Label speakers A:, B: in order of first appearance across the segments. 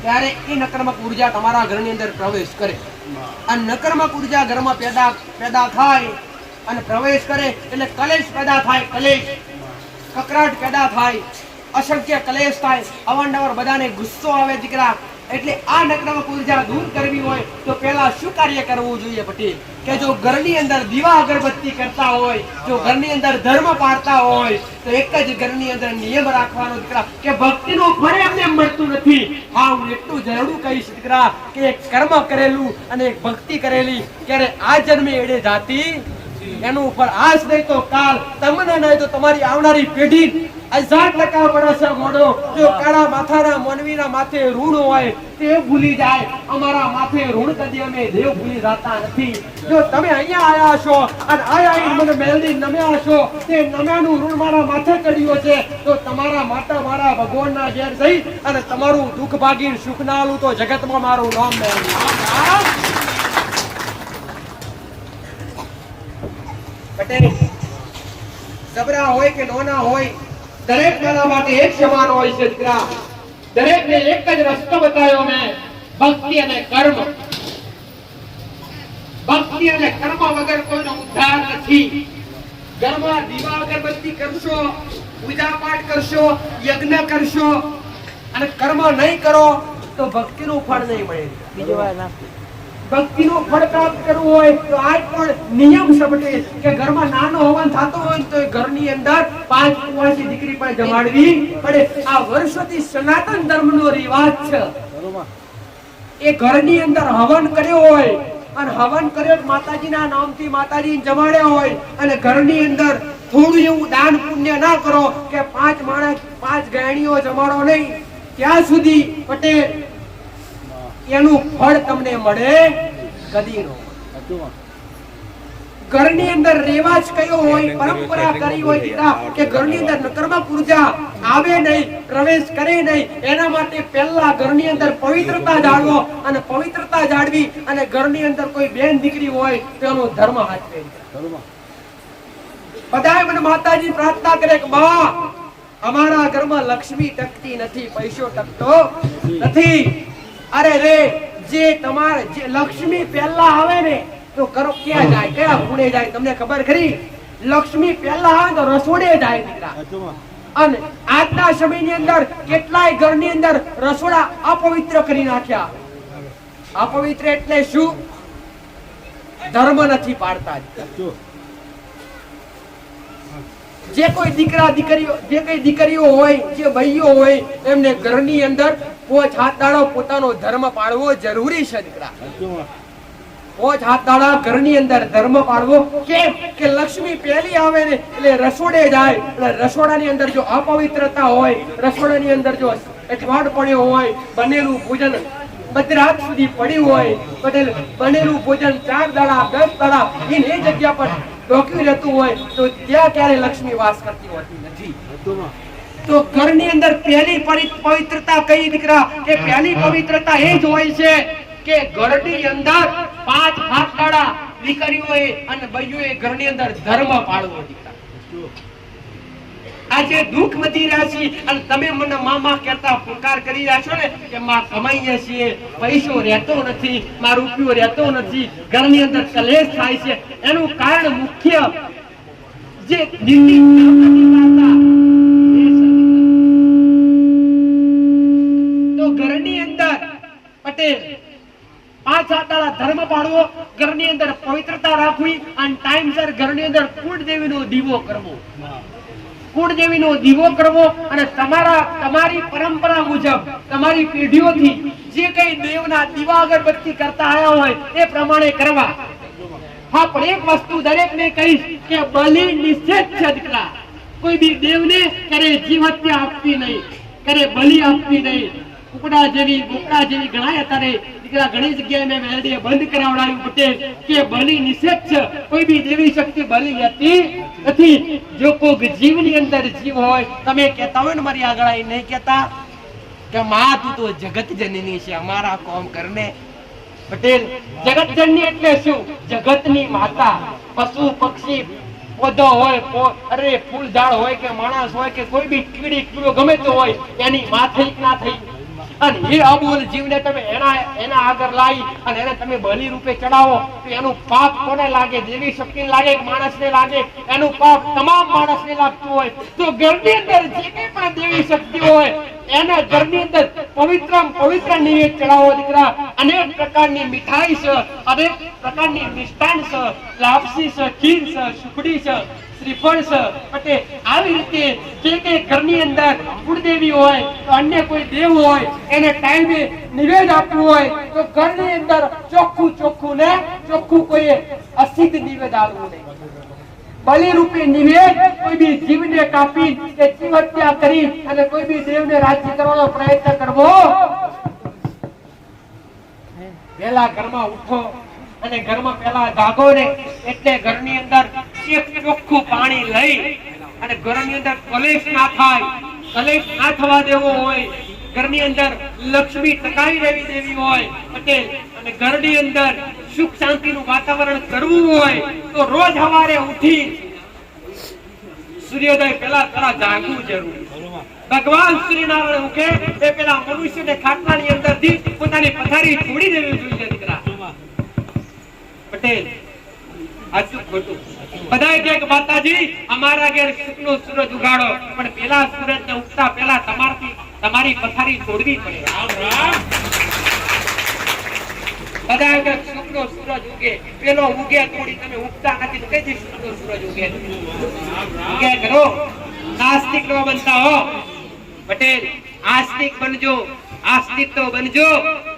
A: ત્યારે એ નકારાત્મક ઉર્જા તમારા ઘરની અંદર પ્રવેશ કરે. આ નકારાત્મક ઉર્જા ઘરમાં પેદા થાય અને પ્રવેશ કરે એટલે કલેશ પેદા થાય. કલેશ, કકરાટ પેદા થાય, અસંખ્ય કલેશ થાય, અવારનવાર બધાને ગુસ્સો આવે દીકરા. એટલે આ નકારાત્મક ઉર્જા દૂર કરવી હોય તો પહેલા શું કાર્ય કરવું જોઈએ પટેલ? કે જો ઘરની અંદર દીવા અગરબત્તી કરતા હોય, જો ઘરની અંદર ધર્મ પાળતા હોય તો એક જ ઘરની અંદર નિયમ રાખવાનો દીકરા કે ભક્તિનું ફળ એમને મળતું નથી. હા, હું એટલું જરૂર કહીશ દીકરા કે એક કર્મ કરેલું અને એક ભક્તિ કરેલી ક્યારે આ જન્મે એડે જાતી એનું ફળ આજ નહીં તો કાલ, તમને નહીં તો તમારી આવનારી પેઢી 1000% પડશે મોઢો. જો કાળા માથાના માનવીના માથે ઋણ હોય તે ભૂલી જાય, અમારા માથે ઋણ કદી અમે દેવ ભૂલી જાતા નથી. જો તમે અહીંયા આયા છો અને આયા મને મેલડી નમ્યા છો, તે નમ્યાનું ઋણ મારા માથે ચડ્યો છે, તો તમારા માતા મારા ભગવાનના ઘેર જઈ અને તમારું દુઃખ ભાગીને સુખ ના આલું તો જગતમાં મારું નામ મેળવી. પટેલ, જબરા હોય કે નોના હોય, દરેક મારા માટે એક સમાન હોય છે દીકરા. દરેકને એક જ રસ્તો બતાવ્યો મેં, ભક્તિ અને કર્મ. ભક્તિ અને કર્મ વગર કોઈનો ઉદ્ધાર નથી. ઘરમાં દીવા અગરબત્તી કરશો, પૂજા પાઠ કરશો, યજ્ઞ કરશો અને કર્મ નહીં કરો તો ભક્તિનું ફળ નહીં મળે. બીજી વાર ના ભક્તિનું ફળ પ્રાપ્ત કરવું હોય તો આજ પણ નિયમ છે કે ઘરમાં નાનો હવન થતો હોય તો ઘરની અંદર 5 કુંવાસી દીકરી પણ જમાડવી પડે. આ વર્ષોથી સનાતન ધર્મનો રિવાજ છે. એ ઘરની અંદર હવન કર્યો હોય અને હવન કર્યો માતાજીના નામથી માતાજીને જમાડ્યા હોય અને ઘરની અંદર થોડું એવું દાન પુણ્ય ના કરો કે 5 માણસ 5 ગયણીઓ જમાડો નહીં, ત્યાં સુધી પટેલ એનું ફળ તમને મળે કદી નો. ઘરની અંદર રેવાજ કયો હોય, પરંપરા કરી હોય દીકરા કે ઘરની અંદર નકારાત્મક ઉર્જા આવે નહીં, પ્રવેશ કરે નહીં, એના માટે પહેલા ઘરની અંદર પવિત્રતા જાળવો અને પવિત્રતા જાળવી અને ઘરની અંદર કોઈ બેન દીકરી હોય તો એનો ધર્મ હાચવે. બધાએ મને માતાજી પ્રાર્થના કરે કે બા અમારા ઘરમાં લક્ષ્મી ટકતી નથી, પૈસો ટકતો નથી. અરે રે, જે તમારે જે લક્ષ્મી પહેલા આવે ને તો કરો ક્યાં જાય, કયા ખૂણે જાય તમને ખબર ખરી? લક્ષ્મી પહેલા આવે તો રસોડે જાય દીકરા. અને આજના સમયની અંદર કેટલાય ઘરની અંદર રસોડા અપવિત્ર કરી નાખ્યા. અપવિત્ર એટલે શું? ધર્મ નથી પાડતા. જે કોઈ દીકરા દીકરીઓ, જે કઈ દીકરીઓ હોય, જે ભાઈઓ હોય, એમને ઘરની અંદર 5 હાથ દાડો પોતાનો ધર્મ પાળવો જરૂરી છે દીકરા. 5 હાથ દાડા ઘરની અંદર ધર્મ પાળવો. કેમ કે લક્ષ્મી પહેલી આવે ને એટલે રસોડે જાય. એટલે રસોડાની અંદર જો અપવિત્રતા હોય, રસોડાની અંદર જો અઠવાડ પડ્યો હોય, બનેલું ભોજન મધરાત સુધી પડ્યું હોય, પટેલ બનેલું ભોજન 4 દાડા 10 દાડા એ જગ્યા પર રોકી રહેતું હોય તો ત્યાં ક્યારે લક્ષ્મી વાસ કરતી હોતી નથી. તો ઘરની અંદર પહેલી પવિત્રતા કઈ દીકરા કે પહેલી પવિત્રતા એ જ હોય છે કે ઘરની અંદર 5 હાથ દાડા દીકરીઓએ અને ભાઈઓએ ઘરની અંદર ધર્મ પાળવો દીકરા. આજે દુઃખ વધી રહ્યા છે અને તમે મને મામા કહેતા પુકાર કરી રહ્યા છો ને કે માં કમાઈએ છીએ, પૈસો રહેતો નથી, માં રૂપિયો રહેતો નથી, ઘરની અંદર કલેશ થાય છે. એનું કારણ મુખ્ય જે તો ઘરની અંદર પટેલ 5 હાથ ધર્મ પાળવો, ઘરની અંદર પવિત્રતા રાખવી અને ટાઈમસર ઘરની અંદર કુળદેવીનો દીવો કરવો. કુળદેવીનો દીવો કરવો અને તમારી પરંપરા મુજબ તમારી પેઢીઓથી જે કઈ દેવના દીવા અગરબત્તી કરતા આવ્યા હોય એ પ્રમાણે કરવા. હા, પણ એક વસ્તુ દરેકને કહીશ કે બલિ નિષેધ છે દીકરા. કોઈ બી દેવને કરે જીવ હત્યા આપવી નહીં, કરે બલિ આપવી નહીં. કુકડા જેવી બોકડા જેવી ગણાય અત્યારે દીકરા ઘણી જગ્યાએ મેં મેલડીએ બંધ કરાવડાવ્યું પટેલ કે બલિ નિષેધ છે. કોઈ બી દેવી શક્તિ બલિ લેતી નથી. જો કોઈ જીવની અંદર જીવ હોય, તમે કહેતા હોય ને મારી આગળ નહીં કહેતા કે માં તું તો જગત જનની છે, અમારા કોમ કરને. પટેલ, જગત જનની એટલે શું? જગતની માતા. પશુ પક્ષી પૌધો હોય, અરે ફૂલ ઝાડ હોય કે માણસ હોય કે કોઈ બી કીડી કીડો ગમે તે હોય, એની માં થઈ ના થઈ અને એ અબોલ જીવને તમે એના આગળ લાવી અને એને તમે બલિ રૂપે ચડાવો તો એનું પાપ કોને લાગે? દેવી શક્તિને લાગે કે માણસને લાગે? એનું પાપ તમામ માણસને લાગતું હોય તો ઘરની અંદર જે કંઈ પણ દેવી શક્તિ હોય એને ઘરની અંદર પવિત્ર નિવેદ ચડાવો દીકરા. અનેક પ્રકારની મીઠાઈ છે, અનેક પ્રકારની મિષ્ટાન છે, લાપસી છે, ખીર છે, સુખડી છે, શ્રીફળ છે. એટલે આવી રીતે જે કે ઘરની અંદર કુળદેવી હોય તો અન્ય કોઈ દેવ હોય એને ટાઈમે નિવેદ આપવું હોય તો ઘરની અંદર ચોખ્ખું કોઈ અસિદ્ધ નિવેદ આપવું નહીં. બલિ રૂપે નિવેદ કોઈ બી જીવને કાપી કે જીવ હત્યા કરી અને કોઈ બી દેવને રાજી કરવાનો પ્રયત્ન કરવો. પહેલા ઘરમાં ઉઠો અને ઘરમાં પહેલા જાગો ને એટલે ઘરની અંદર એક ચોખ્ખું પાણી લઈ અને ઘરની અંદર કલેશ ના થાય, કલેશ ના થવા દેવો હોય. ઘરની અંદર લક્ષ્મી ટકાવી રહેવી દેવી હોય પટેલ અને ઘરની અંદર સુખ શાંતિનું વાતાવરણ કરવું હોય તો રોજ સવારે ઉઠી સૂર્યોદય પહેલા તારા જાગવું જરૂરી. ભગવાન શ્રીનારાયણ ઉઠે એ પેલા મનુષ્યને ખાટલાની અંદરથી પોતાની પથારી છોડી દેવી જોઈએ દીકરા. પટેલ સાચું ખોટું? બધાય કે માતાજી અમારા ઘેર શુક્નો સૂરજ ઉગાડો, પણ પેલા સૂરજને ઉગતા પહેલા તમારી પથારી છોડવી પડે. બધાય કે શુક્નો સૂરજ ઉગે, પેલો ઉગે થોડી તમે ઉગતા નથી તો કઈ દી શુક્નો સૂરજ ઉગે? ઉગે કરો. નાસ્તિક નો બનતા હો પટેલ. આસ્તિક બનજો, આસ્તિક તો બનજો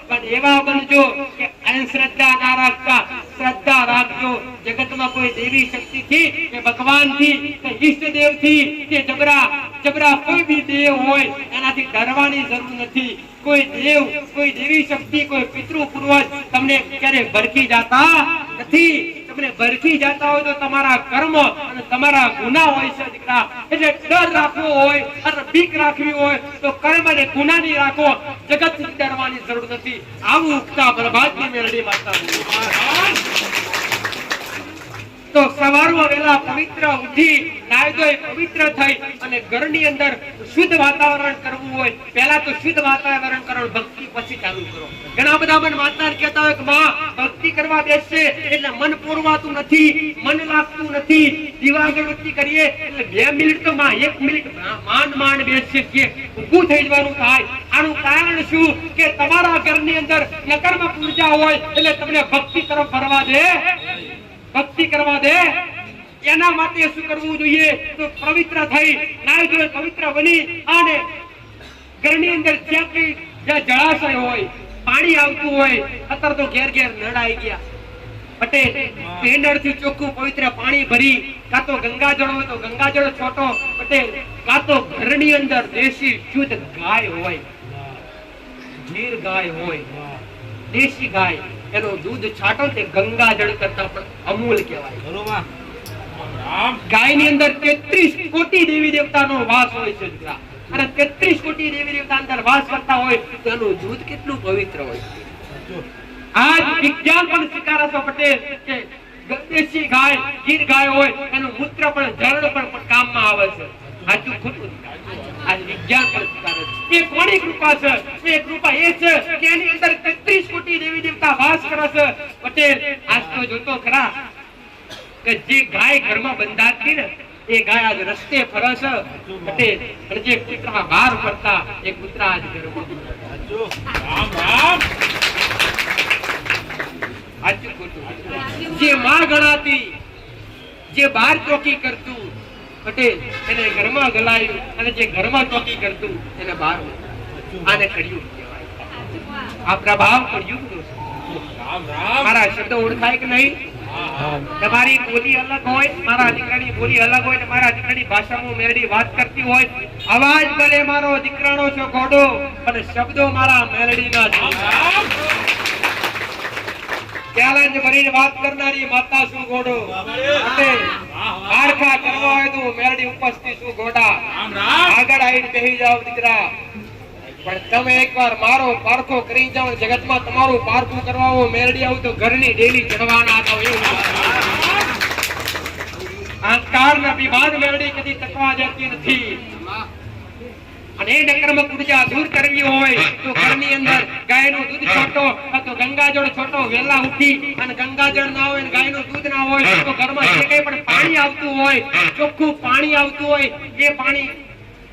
A: પણ એવા બનજો કે અંધશ્રદ્ધા ના રાખતા, શ્રદ્ધા રાખજો. જગતમાં કોઈ દેવી શક્તિ થી કે ભગવાન થી કે ઈષ્ટદેવ થી કે જબરા કોઈ બી દેવ હોય એનાથી ડરવાની જરૂર નથી. કોઈ દેવ, કોઈ દેવી શક્તિ, કોઈ પિતૃ પૂર્વજ તમને ક્યારે ભરખી જાતા નથી. તમને ભરખી જાતા હોય તો તમારા કર્મ અને તમારા ગુનાહ હોય છે દીકરા. એટલે ડર રાખવો હોય અને બીક રાખવી હોય તો કર્મ અને ગુનાહ ની રાખો, જગત થી ડરવાની જરૂર નથી. આવું ઉગતા બરબાદની મેળડી માતા તો સવારમાં વહેલા પવિત્ર ઉઠી નાઈ ધોઈ પવિત્ર થઈ અને ઘરની અંદર શુદ્ધ વાતાવરણ કરવું હોય. પહેલા તો શુદ્ધ વાતાવરણ કરો, ભક્તિ પછી ચાલુ કરો. ઘણા બધા મન માતા કહેતા હોય કે માં ભક્તિ કરવા બેસશે એટલે મન પૂરવાતું નથી, મન લાગતું નથી. દીવા અગરબત્તી કરીએ એટલે 2 મિનિટ તો માં 1 મિનિટ માંડ બેસશે કે ઊભું થઈ જવાનું થાય. આનું કારણ શું કે તમારા ઘરની અંદર નકર્મ પૂજા હોય એટલે તમને ભક્તિ તરફ ફરવા દે, ભક્તિ કરવા દે. એના માટે શું કરવું જોઈએ તો પવિત્ર થઈ નાઈ ધોઈ પવિત્ર બની અને ઘરની અંદર જ્યાં જળાશય હોય, પાણી આવતું હોય, અત્યારે તો ઘેર નળ આવી ગયા પટેલ. નળથી ચોખ્ખું પવિત્ર પાણી ભરી કાં તો ગંગાજળ હોય તો ગંગાજળ છોટો પટેલ, કાં તો ઘરની અંદર દેશી શુદ્ધ ગાય હોય, ગીર ગાય હોય, દેશી ગાય, એનો દૂધ છાંટો તે ગંગાજળ કરતા પણ અમૂલ કહેવાય. ગાયની અંદર 33 કોટી દેવી દેવતાનો વાસ હોય છે અને 33 કોટી દેવી દેવતા અંદર વાસ કરતા હોય તો એનું દૂધ કેટલું પવિત્ર હોય. આજ વિજ્ઞાન પણ સ્વીકારે છે પટેલ કે દેશી ગાય, ગીર ગાય હોય એનું મૂત્ર પણ જળ પણ કામમાં આવે છે. સાચું ખોટું? આજ વિજ્ઞાન પણ સ્વીકારે છે. એ કોની કૃપા છે? એ કૃપા એ છે કે એની અંદર 33 કોટી દેવી દેવતા વાસ કરે છે પટેલ. આજ તો જોતો ખરા કે જે ગાય ઘરમાં બંધાતી ને એ ગાય આજ રસ્તે ફરે છે પટેલ, અને જે કૂતરા બહાર ફરતા એ કૂતરા આજ ઘરમાં. જે માં ગણાતી, જે બહાર ચોકી કરતું પટેલ એને ઘરમાં ગલાયું અને જે ઘરમાં ચોકી કરતું એને બહાર. આને કળિયુગ કહેવાય. આ પ્રભાવ કળિયુગનો છે. મારા શબ્દ ઓળખાય કે નહીં? તમારી બોલી અલગ હોય, મારા દીકરાની બોલી અલગ હોય, મારા દીકરાની ભાષામાં મેરડી વાત કરતી હોય. અવાજ ભલે મારો દીકરાનો છો ઘોડો અને શબ્દો મારા મેરડીના છે. ચેલેન્જ ભરીને વાત કરનારી માતા શું ઘોડો, આરખા કરવા હોય તો મેરડી ઉપસ્થિત શું ઘોડા. આગળ આવીને બેસી જાવ દીકરા. પણ તમે એકવાર મારો પારખો કરી જાવ, જગતમાં તમારું પારખું કરવા મેરડી આવું તો ઘરની ડેલી ચડવાના થાવ. એવું અહંકારના વિવાદ મેરડી કદી તકવા જતી નથી. અને એ નકર્મક ઉર્જા દૂર કરવી હોય તો તો ગંગાજળ છોટો વેલા ઉઠી અને ગંગાજળ ના હોય અને ગાયનું દૂધ ના હોય તો ઘરમાં જે કંઈ પણ પાણી આવતું હોય, ચોખ્ખું પાણી આવતું હોય, એ પાણી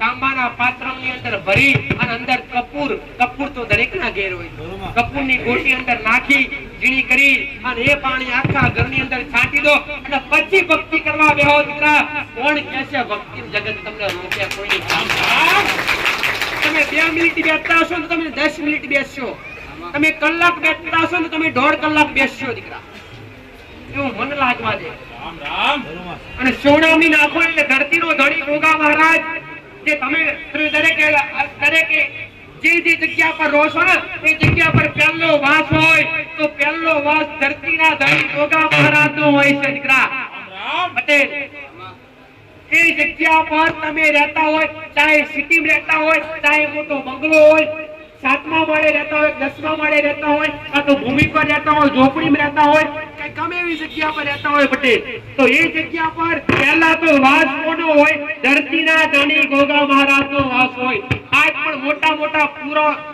A: તાંબાના પાત્રની અંદર ભરી અને અંદર કપૂર તો દરેકના ઘેર હોય, કપૂરની ગોટી અંદર નાખી ઝીણી કરી અને એ પાણી આખા ઘરની અંદર છાંટી દો અને પછી ભક્તિ કરવા બેહો દીકરા. કોણ કહેશે ભક્તિ જગત તમને રોકે? કોઈની કામ. તમે 2 મિનિટ બેસતા હશો તો તમે 10 મિનિટ બેસશો, તમે કલાક બેસતા હશો તો તમે 1.5 કલાક બેસશો દીકરા. એવું મન લાગવા દે. અને સોનામની નાખો એટલે ધરતીનો ધણી ગોગા મહારાજ જે તમે દરેકે જે જગ્યા પર રહો છો ને એ જગ્યા પર પહેલો વાસ હોય તો પહેલો વાસ ધરતીના ધણી ગોગા મહારાજનો હોય છે દીકરા પટેલ. એ જગ્યા પર તમે રહેતા હોય, ચાહે સિટીમાં રહેતા હોય, ચાહે મોટો બંગલો હોય, 7મા માળે રહેતા હોય, 10મા માળે રહેતા હોય, કાં તો ભૂમિ પર રહેતા હોય, ઝોપડીમાં રહેતા હોય, કે ગમે એવી જગ્યા પર રહેતા હોય પટેલ, તો એ જગ્યા પર પહેલા તો વાસ કોનો હોય? ધરતીના ધણી ગોગા મહારાજનો વાસ હોય. આજ પણ મોટા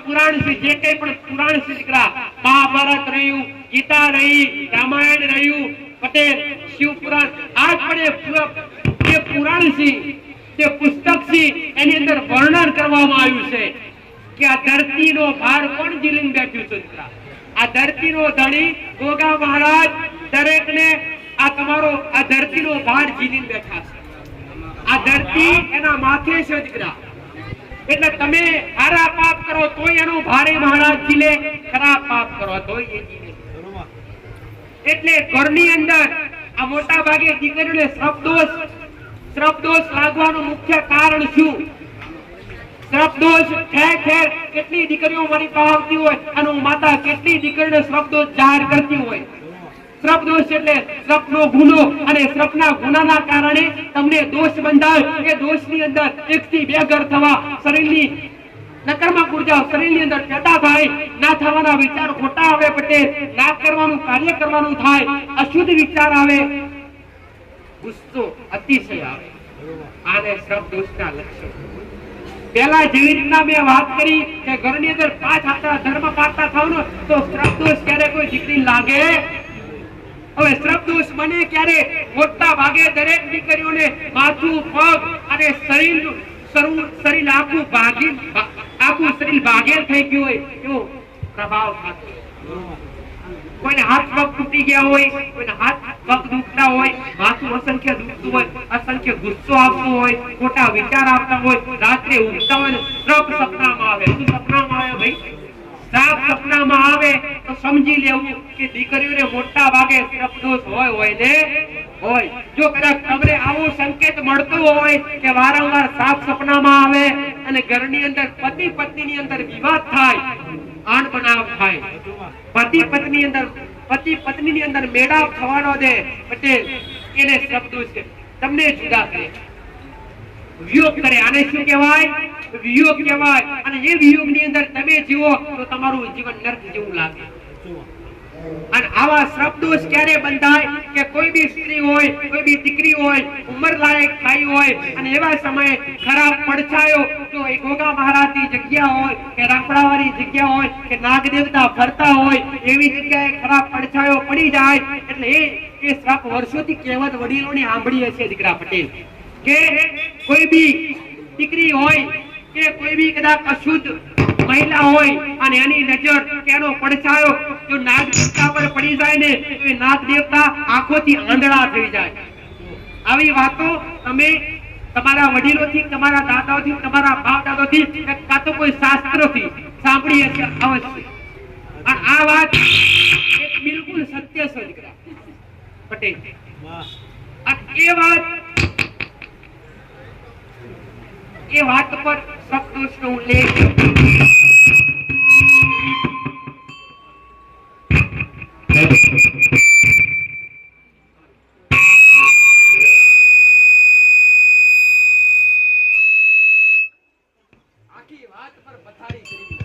A: પુરાણ છે, જે કંઈ પણ પુરાણ છે દીકરા, મહાભારત રહ્યું, ગીતા રહી, રામાયણ રહ્યું પટેલ, શિવપુરાણ, આજ પણ એ પુરાણ છે, જે પુસ્તક છે, એની અંદર વર્ણન કરવામાં આવ્યું છે કે આ ધરતીનો ભાર કોણ ઝીલીને બેઠું છે દીકરા? આ ધરતીનો ધણી ગોગા મહારાજ દરેકને આ ધરતીનો ભાર ઝીલીને બેઠા છે. આ ધરતી એના માથે છે દીકરા. એટલે તમે સારા પાપ કરો તોય એનો ભારે મહારાજ ઝીલે, ખરાબ પાપ કરો તોય એ ઝીલે. એટલે ઘરની અંદર આ મોટા ભાગે દીકરીઓને શ્રપદોષ લાગવાનું મુખ્ય કારણ શું? શ્રપદોષ ઠેર કેટલી દીકરીઓ મારી પાસે આવતી હોય અને હું માતા કેટલી દીકરીઓને શ્રપદોષ જાહેર કરતી હોય. શ્રપદોષ એટલે શ્રપનો ગુનો, અને શ્રપના ગુનાના કારણે તમને દોષ બંધાય. એ દોષની અંદર 1 થી 2 ઘર થવા, શરીરની નકારાત્મક ઉર્જા શરીરની અંદર પેદા થાય, ના થવાના વિચાર ખોટા આવે પટેલ, ના કરવાનું કાર્ય કરવાનું થાય, અશુદ્ધ વિચાર આવે, ગુસ્સો અતિશય આવે. આને શ્રપદોષના લક્ષણો. પહેલા જેવી રીતના મેં વાત કરી કે ઘરની અંદર 5 હાથા ધર્મ પાળતા થાવ ને તો શ્રપદોષ ક્યારે કોઈ દીકરી લાગે? હવે શ્રપદોષ બને ક્યારે? મોટા ભાગે દરેક દીકરીઓને માથું, પગ અને શરીર આખું શરીર ભાગેલ થઈ ગયું હોય એવો પ્રભાવ થતો. કોઈને હાથ પગ તૂટી ગયા હોય, કોઈને હાથ પગ દુખતા હોય, માથું અસંખ્ય દુખતું હોય, અસંખ્ય ગુસ્સો આવતો હોય, ખોટા વિચાર આવતા હોય, રાત્રે ઊંઘતા હોય શ્રપ સપનામાં આવે. શું સપનામાં આવે ભાઈ? શ્રાપ સપનામાં આવે તો સમજી લેવું કે દીકરીઓને મોટા ભાગે શ્રપદોષ હોય ને હોય. જો કદાચ તમને આવો સંકેત મળતો હોય કે વારંવાર શ્રાપ સપનામાં આવે અને ઘરની અંદર પતિ પત્નીની અંદર વિવાદ થાય, અણબનાવ થાય, પતિ પત્નીની અંદર મેળાપ થવાનો દે પટેલ, એને શ્રપદોષ છે. તમને જુદા કરે, વિયોગ કરે. આને શું કહેવાય? વિયોગ કહેવાય. અને એ વિયોગની અંદર તમે જીવો તો તમારું જીવન નર્ક જેવું લાગે. અને આવા શ્રપદોષ ક્યારે બંધાય કે કોઈ બી સ્ત્રી હોય, કોઈ બી દીકરી હોય, ઉંમર લાયક થઈ હોય અને એવા સમયે ખરાબ પડછાયો જો એ ગોગા મહારાજની જગ્યા હોય કે રાપડાવાળી જગ્યા હોય કે નાગ દેવતા ફરતા હોય એવી જગ્યાએ ખરાબ પડછાયો પડી જાય એટલે એ શ્રાપ વર્ષોથી કહેવત વડીલોની સાંભળીએ છે દીકરા પટેલ કે કોઈ બી દીકરી હોય કે કોઈ બી કદાચ અશુદ્ધ મહિલા હોય અને એની નજર કે એનો પડછાયો જો નાગ દેવતા પર પડી જાય ને તો એ નાગ દેવતા આંખોથી આંધળા થઈ જાય. આવી વાતો તમે તમારા વડીલોથી, તમારા દાદાઓથી, તમારા બાપ દાદાઓથી કાં તો કોઈ શાસ્ત્રોથી સાંભળી હશે અવશ્ય. અને આ વાત એક બિલકુલ સત્ય છે દીકરા પટેલ. એ વાત પર શ્રપદોષનો ઉલ્લેખ આખી વાત પર પથારી કરી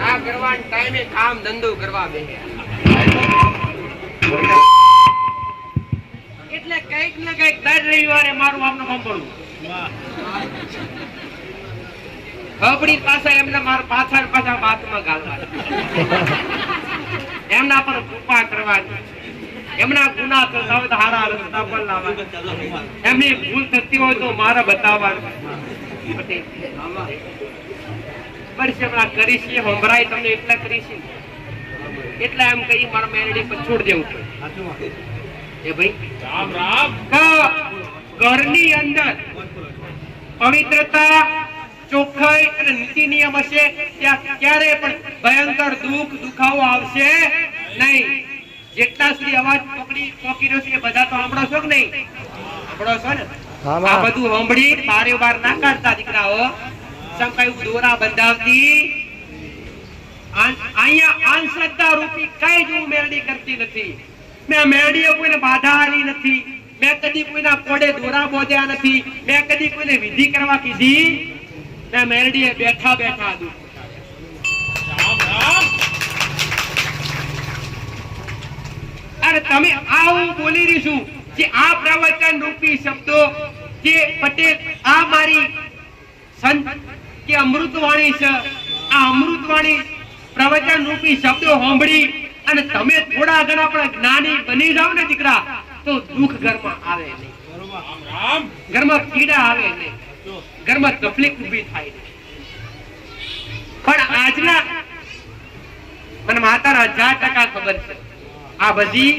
A: આ કરવા ટાઈમે કામ ધંધો કરવા બેહ્યા. આપણી પાછા એમના માર પાછળ પાછા બાથમાં ગાલવા, એમના પર કૃપા કરવાની, એમના ગુનાહ થતા હોય તો હારા રસ્તા પર લાવવા, એમની ભૂલ થતી હોય તો મારા બતાવવાનું. બસ હમણાં કરીશ એ હંભરાય તમને એટલા કરીશ એટલા એમ કહી મારા મેરડી પર છોડ દેવું પડે. એ ભાઈ રામ રામ ઘરની અંદર પવિત્રતા, ચોખ્ખાઈ અને નીતિ નિયમ હશે ત્યાં ક્યારે પણ ભયંકર દુઃખ દુખાવો આવશે નહીં. જેટલા સુધી અવાજ પોકી રહ્યો છે એ બધા તો સાંભળો છો કે નહીં? સાંભળો છો ને? આ બધું સાંભળી બારે બાર ના કાઢતા દીકરાઓ. કઈ દોરા બંધાવતી અહીંયા અંધશ્રદ્ધા રૂપી કઈ જ હું મેરડી કરતી નથી. મેં મેરડીએ કોઈને બાધા આલી નથી, મેં કદી કોઈના પોડે દોરા બોધ્યા નથી, મેં કદી કોઈને વિધિ કરવા કીધી. મેં મેરડીએ બેઠા બેઠા દુઃખ. અરે તમે આવું બોલી રહીશું જે આ પ્રવચન રૂપી શબ્દો જે પટેલ આ મારી સંત કે અમૃતવાણી છે, આ અમૃતવાણી પ્રવચન રૂપી શબ્દો સાંભળી અને તમે થોડા ઘણા પણ જ્ઞાની બની જાવ ને દીકરા તો દુઃખ ઘરમાં આવે નહીં, ઘરમાં પીડા આવે નહીં, ઘરમાં તકલીફ ઊભી થાય નહીં. પણ આજના મને માતાના 1000% ખબર છે આ બધી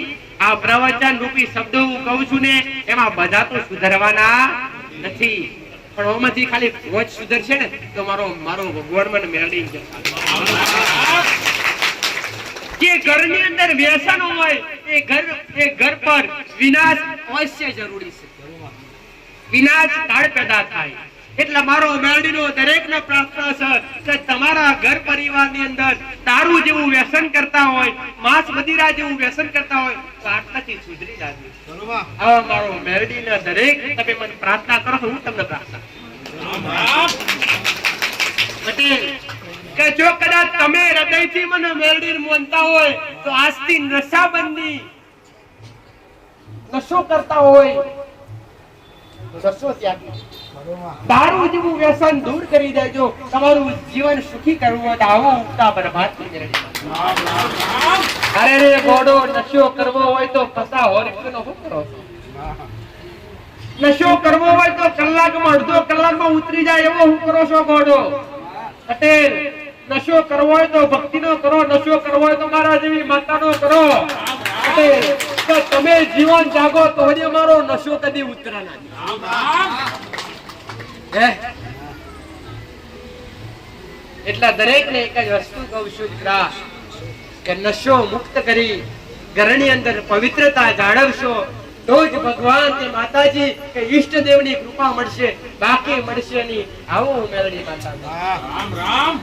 A: આ પ્રવચન રૂપી શબ્દો હું કહું છું ને એમાં બધા તો સુધરવાના નથી, પણ ઓમાંથી ખાલી ભોજ સુધરશે ને તો મારો ભગવાન મને મેળવી જશે. જે ઘરની અંદર વ્યસન હોય એ ઘર પર વિનાશ અવશ્ય જરૂરી છે. વિનાશ કાળ પેદા થાય એટલે મારો મેળડીનો દરેકને પ્રાર્થના છે કે તમારા ઘર પરિવારની અંદર દારૂ જેવું વ્યસન કરતા હોય, માંસ મદિરા જેવું વ્યસન કરતા હોય તો આટલાથી સુધરી જાજો. આવા મારો મેળડીના દરેક તમે મને પ્રાર્થના કરો હું તમને પ્રાર્થના પટેલ કે જો કદાચ તમે હૃદયથી મને મેળડી માનતા હોય તો આજથી નશાબંધી નશો કરતા હોય નશો ત્યાગી દારૂ જેવું વ્યસન દૂર કરી દેજો. તમારું જીવન સુખી કરવું હોય તો આવો ઉગતા બરબાદ થઈ જશે. અરે રે ગોડો નશો કરવો હોય તો ફસા હોરકનો શું કરો? નશો કરવો હોય તો કલાકમાં અડધો કલાકમાં ઉતરી જાય એવો હું કરો છો ગોડો? પટેલ નશો કરવો હોય તો ભક્તિનો કરો, નશો કરવો હોય તો મારા જેવી માતાનો કરો. પટેલ તો તમે જીવન જાગો તો હજી મારો નશો કદી ઉતરવાના એટલા દરેક ને એક જ વસ્તુ કહું છું દીકરા કે નશો મુક્ત કરી ઘરની અંદર પવિત્રતા જાળવશો તો જ ભગવાન કે માતાજી કે ઈષ્ટદેવની કૃપા મળશે, બાકી મળશે નહીં. આવો મેલડી માતા રામ રામ.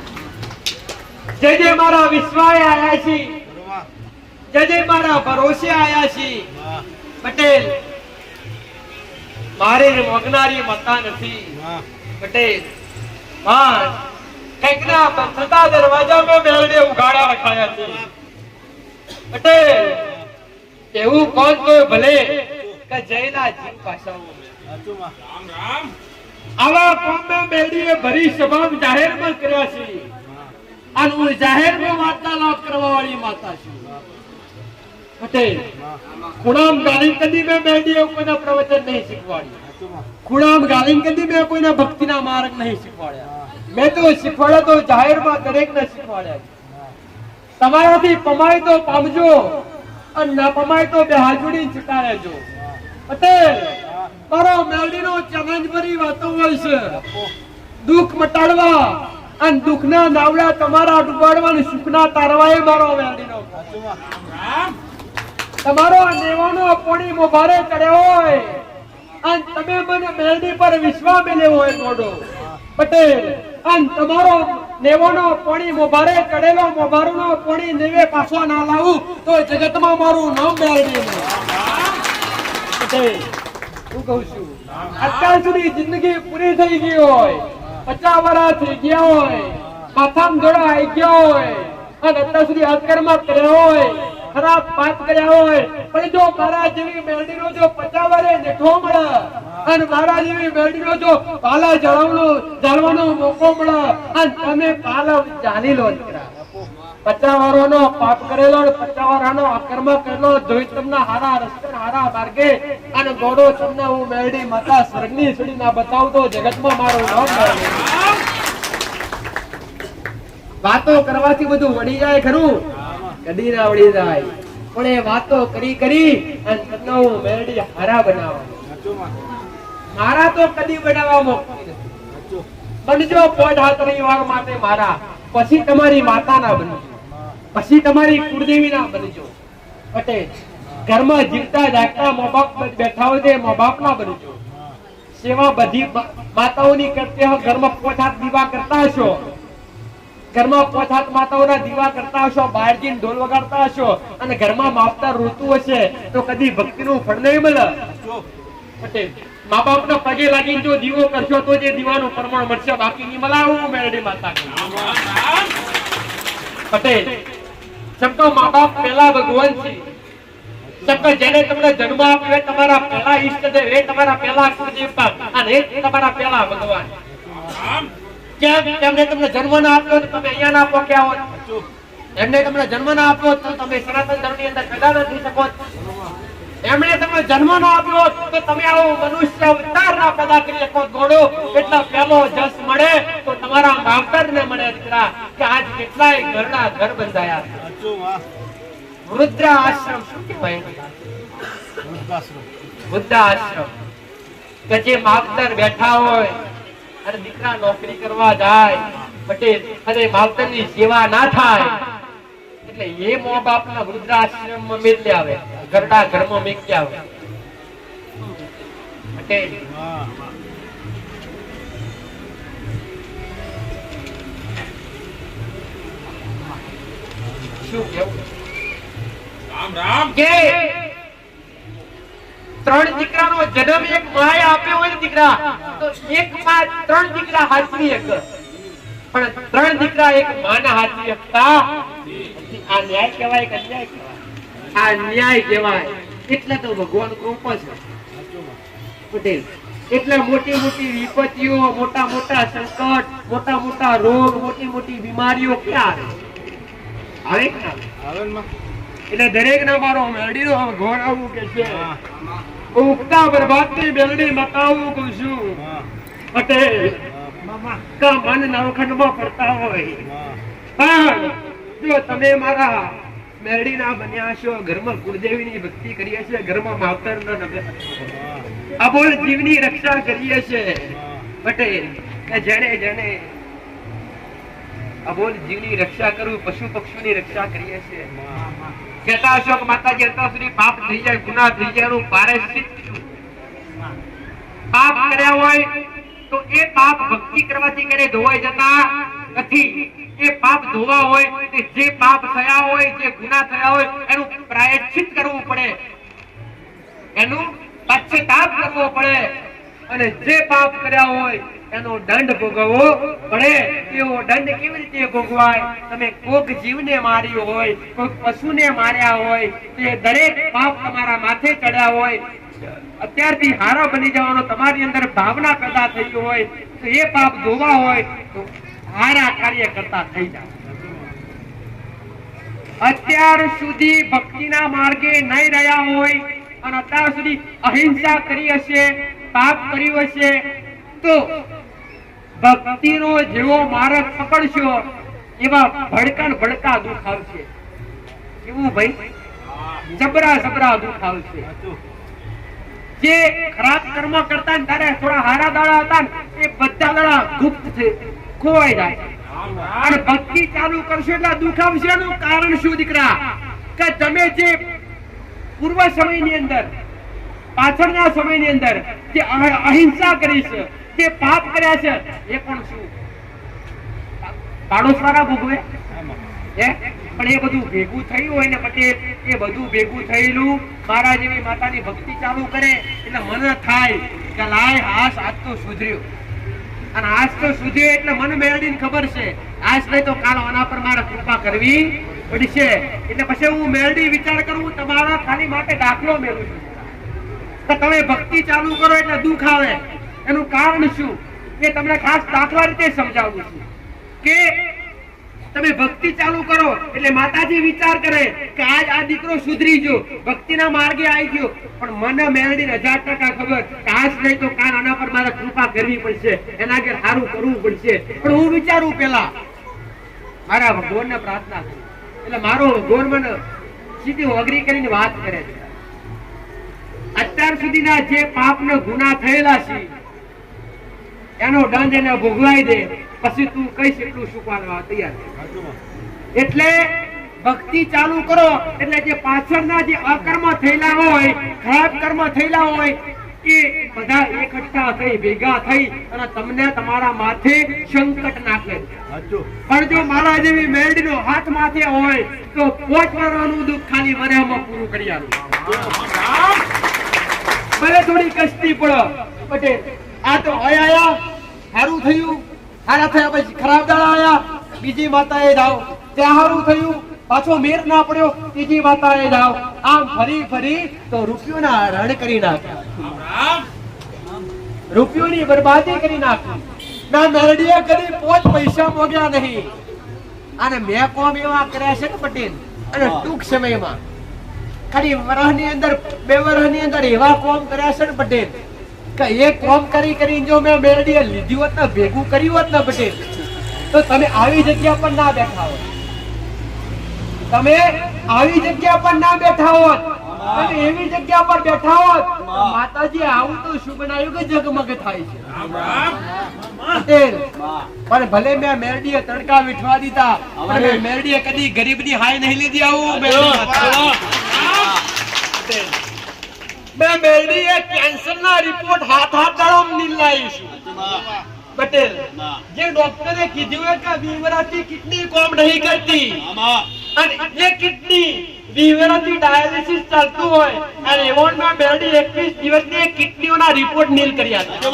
A: જે જે મારા વિશ્વાએ આયા છે, જે જે મારા ભરોસે આયા છે પટેલ મારે મોગનારી માતા નથી. પટેલ માં કઈક ના થતા દરવાજા માં મેલડે ઉગાડા રખાયા છે. પટેલ એવું કોણ તો ભલે કે જયના જીવ પાછાઓ રામ રામ. આવા કોમે મેલડીએ ભરી સભા જાહેરમાં કર્યા છે અને હું જાહેરમાં વાર્તાલાપ કરવા વાળી માતા છું. પટેલ ખુણામ ગાલિન કદી મેં મેલડીએ કોઈના પ્રવચન નહીં શીખવાડ્યું, ખુણામ ગાલિન કદી મેં કોઈના ભક્તિના માર્ગ નહીં શીખવાડ્યા. મેં તો શીખવાડ્યા તો જાહેરમાં દરેકને શીખવાડ્યા. તમારાથી પમાય તો પામજો અને ના પમાય તો બે હાજુડી ચૂકા રહેજો. પટેલ મારો મેલડીનો ચેલેન્જ ભરી વાતો હોય છે દુઃખ મટાડવા અને દુઃખના નાવડા તમારા ડૂબાડવા, સુખના તારવા એ મારો મેલડીનો તમારો નેવાનો પોણી મોભારે ચડ્યો હોય અને તમે મને મેલડી પર વિશ્વાસ મેલ્યો હોય ગોડો. પટેલ અને તમારો નેવાનો પોણી મોભારે ચડેલો મોભારોનો પોણી નેવે પાછો ના લાવું તો જગતમાં મારું નામ મેલડી નહીં. પટેલ હું કહું છું અત્યાર સુધી જિંદગી પૂરી થઈ ગઈ હોય, 50 વર્ષ થઈ ગયા હોય, માથામાં દોડા આવી ગયા હોય અને અત્યાર સુધી અકર્મ કર્યા હોય, ખરાબ પાપ કર્યા હોય, પણ જો મારા જેવી મેલડીનો જો 50 વર્ષે જેઠો મળે અને મારા જેવી મેળવીનો જો પાલા જળવાનો મોકો મળે અને તમે પાલા જાણી લો દીકરા. 50 વારોનો પાપ કરેલો અને 50 વારાનો અકર્મ કરેલો જોઈ તમને હારા રસ્તે હારા માર્ગે અને ગોડો તમને હું મેળડી માતા સ્વર્ગની સુડી ના બતાવતો જગતમાં મારું નામ મેળવી. વાતો કરવાથી બધું વળી જાય ખરું? કદી ના વળી જાય. પણ એ વાતો કરી અને તમને હું મેળડી હારા બનાવવા. મારા તો કદી બનાવવા મોકલી નથી. બનજો 5 વાર માટે મારા, પછી તમારી માતાના બનજો, પછી તમારી કુળદેવી ના બનજો. પટેલ ઘરમાં જીવતા જાગતા મા બાપ બેઠા હોય તે મા બાપ ના બનજો. સેવા બધી માતાઓની કરતે ઘરમાં 5 હાથ દીવા કરતા હશો, ઘરમાં 5 હાથ માતાઓના દીવા કરતા હશો, બહાર જઈને ઢોલ વગાડતા હશો અને ઘરમાં માવતર રોતું હશે તો કદી ભક્તિનું ફળ નહીં મળે. પટેલ મા બાપ ના પગે લાગીને જો દીવો કરશો તો જે દીવાનું પ્રમાણ મળશે, બાકી નહીં મલાવું મેરડી માતા. પટેલ સમતો મા બાપ પહેલા ભગવાન છે. સમતો જેને તમને જન્મ આપ્યો એ તમારા પહેલા ઈષ્ટદેવ, એ તમારા પહેલા કુળદેવતા અને એ તમારા પહેલા ભગવાન. કેમ એમને તમને જન્મ ના આપ્યો તો તમે અહીંયા ના પહોંચ્યા હોત? એમને તમને જન્મ ના આપ્યો તો તમે સનાતન ધર્મની અંદર પેદા ન થઈ શકો? એમણે તમને જન્મ ન આપ્યો તો તમે આવો મનુષ્ય અવતાર ના પેદા કરી શકો? ગોળો એટલા પહેલો જસ મળે તો તમારા માવતરને મળે દીકરા કે આજ કેટલાય ઘરના ઘર બંધાયા. વૃદ્ધ આશ્રમ શું કહેવાય? વૃદ્ધ આશ્રમ કે જે માવતર બેઠા હોય અને દીકરા નોકરી કરવા જાય પટેલ અને માવતરની સેવા ના થાય એટલે એ મા બાપના વૃદ્ધાશ્રમમાં મેળવી આવે, ઘરડા ઘરમાં મેકી આવે. પટેલ શું કેવું? રામ રામ કે 3 દીકરાનો જન્મ એક માએ આપ્યો હોય દીકરા તો એક માં 3 દીકરા હાચવી શકે, પણ 3 દીકરા એક માના હાચવી શકતા. આ ન્યાય કહેવાય કે અન્યાય કહેવાય? આ ન્યાય કહેવાય. એટલે તો ભગવાન કૃપા છે પટેલ. એટલે મોટી મોટી વિપત્તિઓ, મોટા મોટા સંકટ, મોટા મોટા રોગ, મોટી મોટી બીમારીઓ ક્યાં આવે? એટલે દરેક ના મારો મેળડીનો ભગવાન આવું કે છે ઉગતા બરબાદની મેળડી મતાવું કહું છું પટેલ. કા મન નવખંડમાં પડતા હોય પણ જો તમે મારા મેરડી ના બન્યા છો, ઘરમાં કુળદેવીની ભક્તિ કરીએ છીએ, ઘરમાં માવતર અબોલ જીવની રક્ષા કરીએ છીએ પટેલ. કે જેને અબોલ જીવની રક્ષા કરું, પશુ પક્ષીઓની રક્ષા કરીએ છીએ. કહેતા હશો કે માતાજી અત્યાર સુધી પાપ થઈ જાય, ગુનાહ થઈ જાય, એનું પ્રાયશ્ચિત પાપ કર્યા હોય તો એ પાપ ભક્તિ કરવાથી કરે ધોવાઈ જતા નથી. એ પાપ ધોવા હોય જે પાપ થયા હોય, જે ગુનાહ થયા હોય એનું પ્રાયશ્ચિત કરવું પડે, એનું પશ્ચાતાપ કરવો પડે અને જે પાપ કર્યા હોય એનો દંડ ભોગવવો પડે. એવો દંડ કેવી રીતે ભોગવાય? તમે કોક જીવને માર્યો હોય, કોક પશુને માર્યા હોય, તે દરેક પાપ તમારા માથે ચડ્યા હોય, અત્યારથી હારા બની જવાનો તમારી અંદર ભાવના પેદા થઈ હોય તો એ પાપ ધોવા હોય તો હારા કાર્ય કરતા થઈ જાવ. અત્યાર સુધી ભક્તિના માર્ગે નહીં રહ્યા હોય અને અત્યાર સુધી અહિંસા કરી હશે, પાપ કર્યું હશે તો ભક્તિનો જેવો માર્ગ પકડશો એવા ભડકા દુઃખ આવશે. કેવું ભાઈ? જબરા દુઃખ આવશે. જે ખરાબ કર્મ કરતા ને તારે થોડા હારા દાડા હતા ને એ બધા દાડા ગુપ્ત છે, ખોવાઈ જાય. અને ભક્તિ ચાલુ કરશો એટલે દુઃખ આવશે. એનું કારણ શું દીકરા? કે તમે જે પૂર્વ સમયની અંદર, પાછળના સમયની અંદર જે અહિંસા કરી છે, જે પાપ કર્યા છે એ પણ શું પાડોશવાળા ભોગવે? પણ એ બધું ભેગું થયું હોય ને પટેલ, એ બધું ભેગું થયેલું મારા જેવી માતાની ભક્તિ ચાલુ કરે એટલે મને થાય કે લાય આજ તો સુધર્યો. અને આજ તો સુધર્યો એટલે મને મેળવીને ખબર છે આજ નહીં તો કાલ આના પર મારે કૃપા કરવી પડશે. એટલે પછી હું મેળવી વિચાર કરું, તમારા ખાલી માટે દાખલો મેળવું છું. કે તમે ભક્તિ ચાલુ કરો એટલે દુઃખ આવે. એનું કારણ શું એ તમને ખાસ દાખલા રીતે સમજાવું છું કે તમે ભક્તિ ચાલુ કરો એટલે માતાજી વિચાર કરે કે આજ આ દીકરો સુધરી ગયો, ભક્તિના માર્ગે આવી ગયો, પણ મને મેળવીને 1000% ખબર કે આજ નહીં તો કાલ આના પર મારે કૃપા કરવી પડશે, એના આગળ સારું કરવું પડશે. પણ હું વિચારું પેલા મારા ભગવાનને પ્રાર્થના કરું એટલે મારો ભગવાન મને સીધી ઓગરી કરીને વાત કરે છે. અત્યાર સુધીના જે પાપના ગુનાહ થયેલા છે એનો દંડ એને ભોગવાઈ દે, પછી તું કઈશ એટલું સુકવાડવા તૈયાર છે. એટલે ભક્તિ ચાલુ કરો એટલે જે પાછળના જે અકર્મ થયેલા હોય, ખરાબ કર્મ થયેલા હોય એ બધા એકઠા થઈ ભેગા થઈ અને તમને તમારા માથે સંકટ નાખે. પણ જો મારા જેવી મેરડીનો હાથ માથે હોય તો 5 વર્ષનું દુઃખ ખાલી વરહમાં પૂરું કરી આલું. ભલે થોડી કષ્ટી પડો પટેલ, આ તો આયા સારું થયું, સારા થયા પછી ખરાબ દાડા આયા, બીજી માતાએ જાવ ત્યાં સારું થયું, પાછો મેર ના પડ્યો ત્રીજી માતાએ જાવ, આમ ફરી ફરી તો રૂપિયોના હરણ કરી નાખ્યા, રૂપિયોની બરબાદી કરી નાખી. ના મેરડીએ કદી 5 પૈસા મોગ્યા નહીં. અને મેં કોમ એવા કર્યા છે ને પટેલ, અને ટૂંક સમયમાં ખાલી વર્ષની અંદર 2 વર્ષની અંદર એવા કોમ કર્યા છે ને પટેલ કે એ કોમ કરી કરીને જો મેં મેરડીએ લીધી હોત ને, ભેગું કર્યું હોત ને પટેલ, તો તમે આવી જગ્યા પર ના બેઠા હોત, તમે આવી જગ્યા પર ના બેઠા હોત, તમે એવી જગ્યા પર બેઠા હોત. માતાજી આવું તો શું બનાવ્યું કે જગમગ થાય છે પટેલ. પણ ભલે મેં મેરડીએ તડકા વીઠવા દીધા, પણ મેં મેરડીએ કદી ગરીબની હાય નહીં લીધી. આવું મેં મેરડીએ કેન્સરના રિપોર્ટ હાથ દાડો નીલાવી છું પટેલ. જે ડોક્ટરે કીધું કે બીવરાથી કિડની કામ નહીં કરતી, અને એ કિડની બીવરાથી ડાયાલિસિસ ચાલતું હોય, અને એવોન્ડમાં મેરડી 21 દિવસની કિડનીઓના રિપોર્ટ નીલ કર્યા હતા.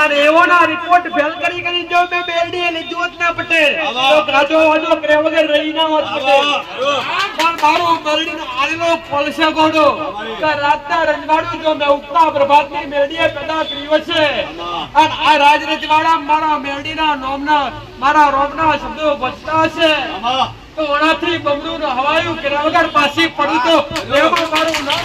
A: અને એવોના રિપોર્ટ ફેલ કરી જો મેં મેરડીએ લીધું હોત ને પટેલ તો ગાજો વાજો કરે વગર રહી ના હોત પટેલ. પણ મારું મેરડીનો આલેલો પોલસે ગોડો કે રાતના રંજવાડું જો મેં ઉગતા પ્રભાતની મેરડીએ પેદા કર્યો છે, અને આ રાજ રજવાડા મારા મેરડીના નામના મારા રોમના શબ્દો બચતા છે, તો ઓણાથી બમરું હવાયું કર્યા વગર પાછી પડું તો એમાં મારું નામ.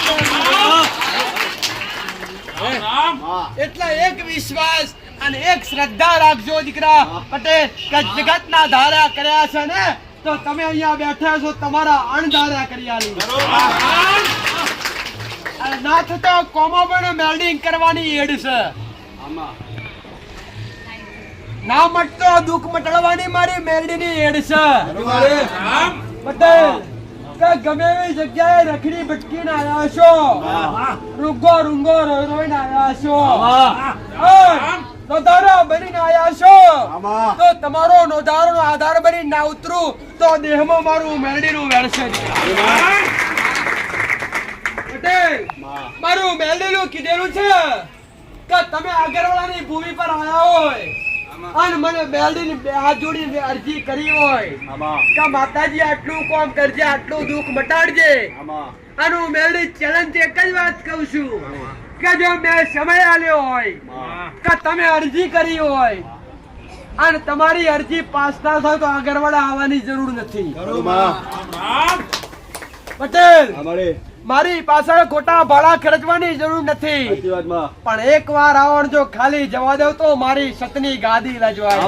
A: એટલે એક વિશ્વાસ અને એક શ્રદ્ધા રાખજો દીકરા પટેલ કે જગતના ધારા કર્યા છે ને તો તમે અહીંયા બેઠા છો તમારા અણધારા કરી આલી. ના થતો કોમો પણ મેલ્ડિંગ કરવાની એડ છે, ના મટતો દુઃખ મટાડવાની મારી મેરડીની એડ છે પટેલ. ગમે એવી જગ્યાએ રખડી ભટકીને આવ્યા છો, રૂંગો રૂંગો રોઈને આવ્યા છો, નોધારા બનીને આવ્યા છો, તો તમારો નોધારનો આધાર બની ના ઉતરું તો દેહમાં મારું મેરડીનું વેરશે પટેલ. મારું મેરડીનું કીધેલું છે કે તમે આગળવાળાની ભૂમિ પર આવ્યા હોય અને મને મેરડીની હાથ જોડીને અરજી કરી હોય કે માતાજી આટલું કામ કરજે, આટલું દુઃખ મટાડજે, અને હું મેરડી ચેલેન્જ એક જ વાત કહું છું કે જો મેં સમય આલ્યો હોય કે તમે અરજી કરી હોય અને તમારી અરજી પાસ ના થાય તો આગળવાળા આવવાની જરૂર નથી પટેલ. મારી પાછળ ખોટા ભાડા ખર્ચવાની જરૂર નથી, પણ એકવાર આવણ જો ખાલી જવા દઉં તો મારી સતની ગાદી લજવાય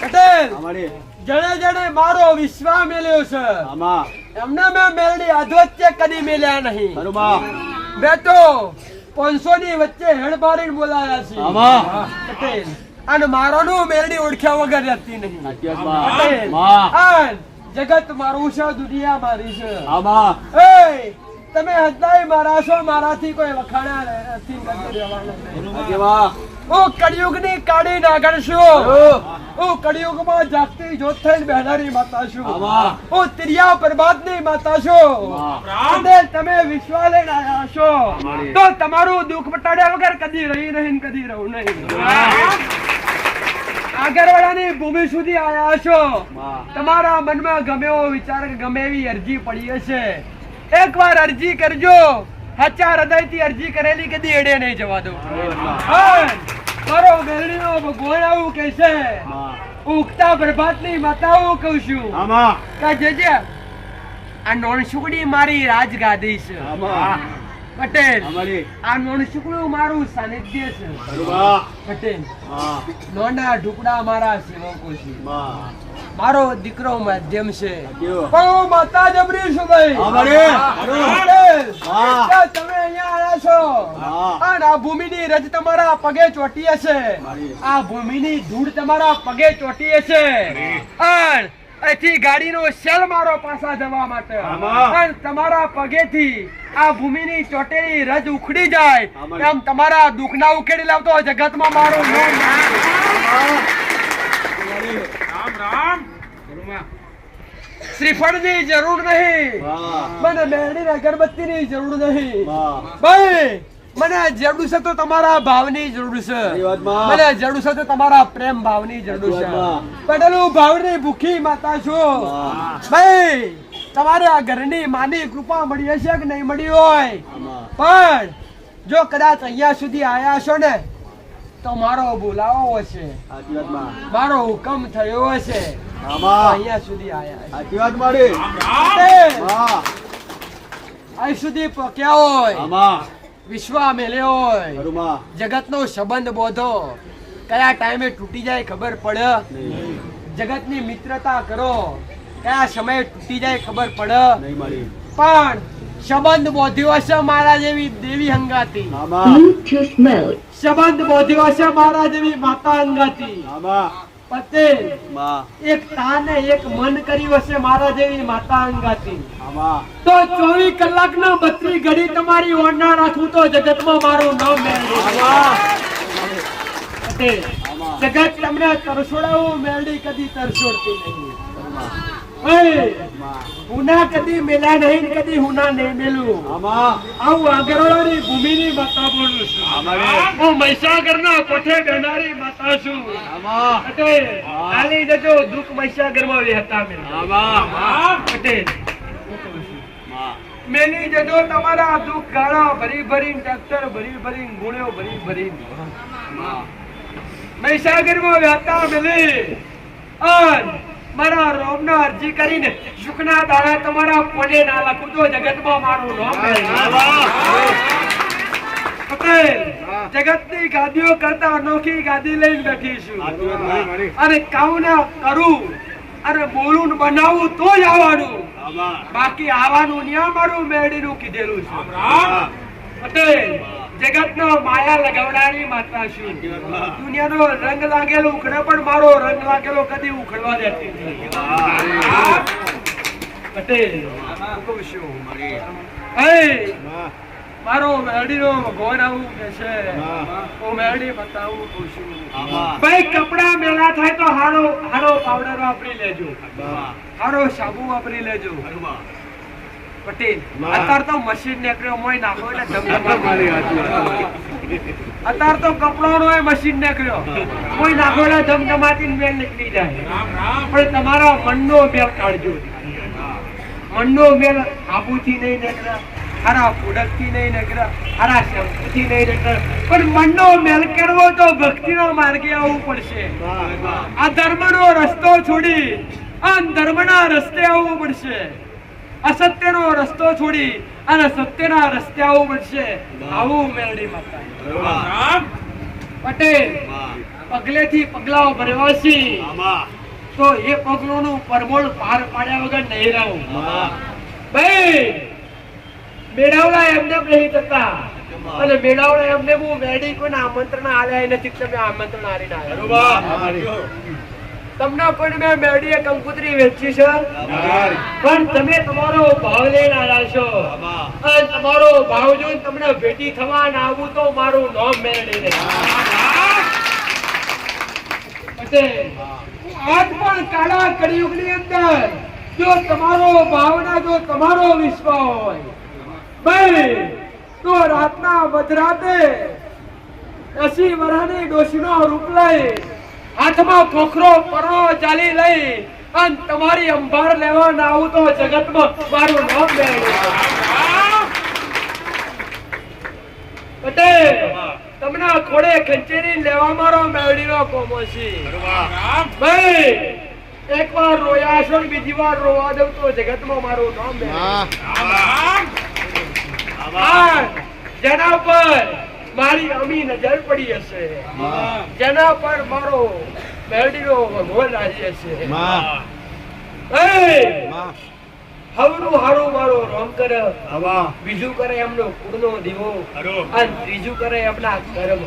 A: પટેલ. જણે જણે મારો વિશ્વાસ મેલ્યો છે એમને મેં મેરડી અધવચ્ચે કદી મેલ્યા નહીં. મેં તો 500 ની વચ્ચે હેડ મારીને બોલાયા છે પટેલ, અને મારોનું મેરડી ઓળખ્યા વગર રહેતી નહીં પટેલ. જગત મારું છે, દુનિયા મારી છે. તમે હદાય મારા છો, મારાથી કોઈ વખાણા નથી. હું કળિયુગની કાળી નાગણ છું, હું કળિયુગમાં જાગતી જ્યોત થઈને બેહનારી માતા છું, હું તિરિયા પ્રભાતની માતા છું. તમે વિશ્વાસ લઈને આવ્યા છો તો તમારું દુઃખ મટાડ્યા વગર કદી રહી નહીં, કદી રહું નહીં. આગળવાળાની ભૂમિ સુધી આયા છો, તમારા મનમાં ગમે એવો વિચાર કે ગમે એવી અરજી પડી હશે એકવાર અરજી કરજો, સાચા હૃદયથી અરજી કરેલી કદી એડે નહીં જવા દો. મારો મેલડીનો ભગવાન આવું કહે છે, ઉગતા પ્રભાતની માતાઓ કહું છું કે જેજે આ નોણસુકડી મારી રાજગાદી છે. પટેલ, આ નોણસુકડું મારું સાનિધ્ય છે. પટેલ, નોના ઢુકડા મારા સેવકો છે. મારો દીકરો માધ્યમ છે, પણ હું માતા જબરી છું ભાઈ. તમે અહીંયા આવ્યા છો અને આ ભૂમિની રજ તમારા પગે ચોટીએ છે, આ ભૂમિની ધૂળ તમારા પગે ચોટીએ છે. અને અહીંથી ગાડીનો સેલ મારો પાછા જવા માટે અને તમારા પગેથી આ ભૂમિની ચોટેલી રજ ઉખડી જાય એમ તમારા દુઃખના ઉખેડી લાવતો જગતમાં મારો શ્રીફળની જરૂર નહીં, મને મેરડીની અગરબત્તીની જરૂર નહીં ભાઈ. મને જરૂર છે તો તમારા ભાવની જરૂર છે, મને જરૂર છે તો તમારા પ્રેમ ભાવની જરૂર છે. પટેલું ભાવની ભૂખી માતા છું ભાઈ. તમારે આ ઘરની માની કૃપા મળી હશે કે નહીં મળી હોય, પણ જો કદાચ અહીંયા સુધી આયા છો ને તો મારો બોલાવો હશે, મારો હુકમ થયો હશે, અહીંયા સુધી આયા અહીં સુધી પક્યા હોય, વિશ્વા મેલ્યો હોય, જગતનો સંબંધ બોધો કયા ટાઈમે તૂટી જાય ખબર પડે. જગતની મિત્રતા કરો, કયા સમયે તૂટી જાય ખબર પડે. પણ સંબંધ બોધ્યો હશે મારા જેવી દેવી હંગાતી, સંબંધ બોધ્યો હશે મારા જેવી માતા હંગાતી. પટેલ, એક તાને એક મન કર્યું હશે મારા જેવી માતા અંગાતી, તો 24 કલાકના 32 ઘડી તમારી ઓરડા રાખું તો જગતમાં મારું નામ મેળવી. પટેલ, જગત તમને તરસોડાવું, મેળવી કદી તરસોડતી નહીં. હુના કદી મેલા નહીં, કદી હુના નહીં મેલું. આવું આગળવાળી ભૂમિની માતા બોલું છું. હું મહીસાગરના કોઠે બેનારી માતા છું. ચાલી જજો દુઃખ મહીસાગરમાં વહેતા પટેલ, મેલી જજો તમારા દુઃખ ગાળા ભરી ભરીને, ટ્રેક્ટર ભરી ભરીને, ગુણ્યો ભરી ભરીને મહીસાગરમાં વહેતા મેલી. મારા રોમનો અરજી કરીને સુખના દાડા તમારા પોડે ના લખું તો જગતમાં મારું નામ. પટેલ, જગતની ગાદીઓ કરતા અનોખી ગાદી લઈને બેઠી છું અને કામ ના કરું અને બોલું બનાવું તો જ આવવાનું, બાકી આવવાનું ન્યા મારું મેળીનું કીધેલું છે. પટેલ, જગતનો માયા લગાવનારી માતા છું. દુનિયાનો રંગ લાગેલો ઉખડે પણ મારો રંગ લાગેલો કદી ઉખડવા દેતી નથી. પટેલ, મારો મેરડીનો ભગવાન આવું કે છે, હું મેરડી બતાવું કહું છું ભાઈ. કપડા મેલા થાય તો હારો પાવડર વાપરી લેજો, હારો સાબુ વાપરી લેજો. પટેલ, અત્યારે તો મશીન નીકળ્યો, મોય નાખો એટલે અત્યારે તો કપડો નો મશીન નીકળ્યો, કોઈ નાખો એટલે ધમધમાતી મેલ નીકળી જાય. પણ તમારા મનનો મેલ કાઢજો. મનનો મેલ આબુથી નહીં નીકળે, હારા પ્રોડક્ટથી નહીં નીકળે, હારા શબ્દથી નહીં નીકળે, પણ મનનો મેલ કરવો તો ભક્તિનો માર્ગે આવવું પડશે. આ ધર્મનો રસ્તો છોડી અને ધર્મના રસ્તે આવવું પડશે. અસત્યનો રસ્તો છોડી અને સત્યના રસ્તે આવવું પડશે. આવું મેરડી માતા. પટેલ, પગલેથી પગલાઓ ભરવાશી તો એ પગલોનું પરમોળ પાર પાડ્યા વગર નહીં રહું ભાઈ. મેળાવડા એમને નહીં થતા અને મેળાવડા એમને હું મેરડી કોઈને આમંત્રણ આલ્યા નથી. તમે આમંત્રણ આલીને આવ્યા, તમને કોઈ મેં મેરડીએ કંકુતરી વેચી છે, પણ તમે તમારો ભાવ લઈને આવ્યા છો અને તમારો ભાવ જોઈને તમને ભેટી થવા ના આવું તો મારું નામ મેરડી નહીં. આજ પણ કાળા કળિયુગની અંદર જો તમારો ભાવના, જો તમારો વિશ્વાસ હોય ભાઈ, તો રાતના મધરાતે 80 વર્ષની ડોશીનો રૂપ લઈ, હાથમાં ખોખરો પરણો ચાલી લઈ અને તમારી અંભાર લેવા ના આવું તો જગતમાં મારું નામ લેવું. પટેલ તમને ખોડે ખંચેરી લેવા મારો મેળીનો કોમો છે. ભાઈ એકવાર રોયા છો બીજી વાર રોવા દઉં તો જગતમાં મારું નામ લેવું. જેના પર મારી અમી નજર પડી હશે, જેના પર મારો મેળડીનો ભગવાન રાજી હશે, હવનું હારું મારો રોમ કરે, બીજું કરે એમનો કુળનો દીવો, અને ત્રીજું કરે એમના કર્મ.